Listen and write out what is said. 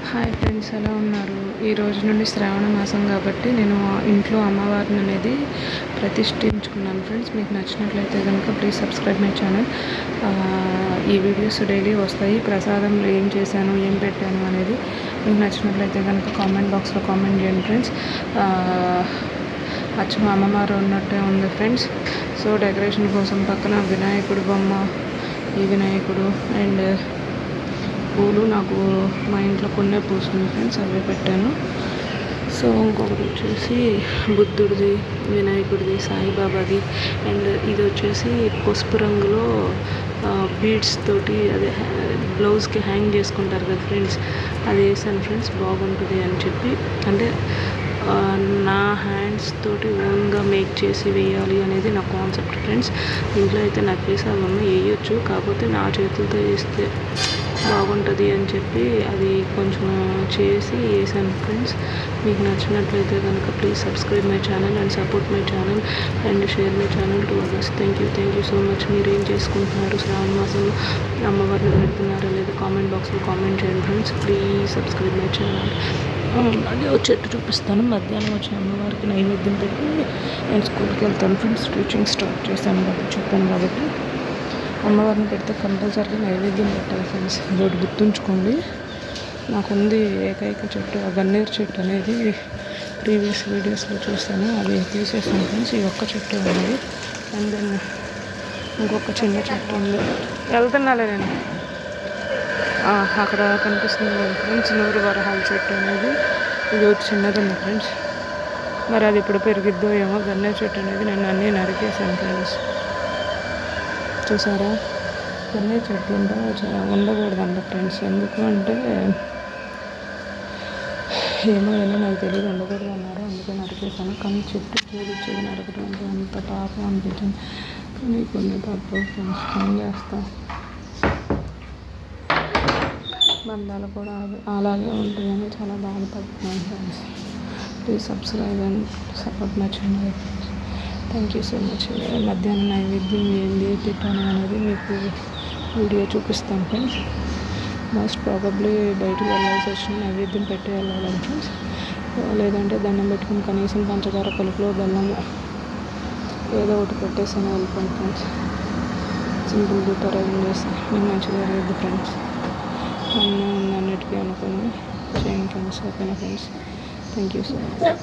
Hi friends, ఎలా ఉన్నారు? ఈ రోజు నుండి శ్రావణ మాసం కాబట్టి నేను ఇంట్లో అమ్మవారిని అనేది ప్రతిష్ఠించుకున్నాను ఫ్రెండ్స్. మీకు నచ్చినట్లయితే కనుక ప్లీజ్ సబ్స్క్రైబ్ మై ఛానల్. ఈ వీడియోస్ డైలీ వస్తాయి. ప్రసాదంలో ఏం చేశాను, ఏం పెట్టాను అనేది మీకు నచ్చినట్లయితే కనుక కామెంట్ బాక్స్లో కామెంట్ చేయండి ఫ్రెండ్స్. అచ్చం అమ్మవారు ఉన్నట్టే ఉంది ఫ్రెండ్స్. సో డెకరేషన్ కోసం పక్కన వినాయకుడు బొమ్మ, ఈ వినాయకుడు అండ్ పూలు నాకు మా ఇంట్లో కొన్నే పూస్తుంది ఫ్రెండ్స్, అవే పెట్టాను. సో ఇంకొకటి వచ్చేసి బుద్ధుడిది, వినాయకుడిది, సాయిబాబాది అండ్ ఇది వచ్చేసి పసుపు రంగులో బీడ్స్ తోటి అదే బ్లౌజ్కి హ్యాంగ్ చేసుకుంటారు కదా ఫ్రెండ్స్, అది వేసాను ఫ్రెండ్స్. బాగుంటుంది అని చెప్పి, అంటే నా హ్యాండ్స్ తోటి ఓన్గా మేక్ చేసి వేయాలి అనేది నా కాన్సెప్ట్ ఫ్రెండ్స్. ఇంట్లో అయితే నక్లీస్ అవన్నీ వేయొచ్చు, కాకపోతే నా చేతులతో వేస్తే బాగుంటుంది అని చెప్పి అది కొంచెం చేసి వేసాను ఫ్రెండ్స్. మీకు నచ్చినట్లయితే కనుక please subscribe my channel and support my channel and share my channel to others. Thank you so much. మీరు ఏం చేసుకుంటున్నారు? శ్రావణ మాసంలో అమ్మవారిని పెడుతున్నారా లేదా కామెంట్ బాక్స్లో కామెంట్ చేయండి friends. Please subscribe my channel. అలాగే ఒక చెట్టు చూపిస్తాను. మధ్యాహ్నం వచ్చి అమ్మవారికి నైవేద్యం పెట్టి నేను స్కూల్కి వెళ్తాను ఫ్రెండ్స్. టీచింగ్ స్టార్ట్ చేశాను కాబట్టి చెప్పాను కాబట్టి అమ్మవారిని పెడితే కంపల్సరీగా నైవేద్యం పెట్టాలి ఫ్రెండ్స్. అదొకటి గుర్తుంచుకోండి. నాకుంది ఏకైక చెట్టు, ఆ గన్నేరు చెట్టు అనేది ప్రీవియస్ వీడియోస్లో చూస్తాను, అది తీసేసాను ఫ్రెండ్స్. ఈ ఒక్క చెట్టు ఉంది అండ్ దెన్ ఇంకొక చిన్న చెట్టు ఉంది. వెళ్తున్నాలే నేను, అక్కడ కనిపిస్తుంది ఫ్రెండ్స్ నూరు వరహాల చెట్టు అనేది. ఇది ఒకటి చిన్నది ఉంది ఫ్రెండ్స్. మరి అది ఇప్పుడు పెరిగిద్దో ఏమో. గన్నేరు చెట్టు అనేది నేను అన్నీ నరికేసాను ఫ్రెండ్స్. చూసారా, గన్నేరు చెట్లు ఉండకూడదంట ఫ్రెండ్స్. ఎందుకు అంటే ఏమో నాకు తెలియదు, ఉండకూడదు అన్నారు, అందుకే నరికేసాను. కానీ చెట్టు చూపించేది నరకడం అంటే అంత పాపం అనిపించింది. కానీ కొన్ని తప్ప ఫ్రెండ్స్, ఏం చేస్తాం, బంధాలు కూడా అలాగే ఉంటాయని చాలా బాధపడుతున్నాను friends. Please subscribe and support my channel. Thank you so much. మధ్యాహ్నం నైవేద్యం ఏంది పెట్టాను అనేది మీకు వీడియో చూపిస్తాను ఫ్రెండ్స్. మోస్ట్ ప్రాబబ్లీ బయటకు వెళ్ళాల్సి వచ్చిన నైవేద్యం పెట్టి వెళ్ళాలని ఫ్రెండ్స్. లేదంటే దండం పెట్టుకుని కనీసం పంచదార పలుకులో బెల్లం ఏదో ఒకటి పెట్టేసాను వెళ్ళిపోండి ఫ్రెండ్స్. సింపుల్ గుట్టర్ అరేంజ్ చేసి మీకు మంచిగా జరిగింది ఫ్రెండ్స్. అన్నిటికీ అనుకుని చేయండి ఫ్రెండ్స్. ఓకేనా friends? Thank you so much.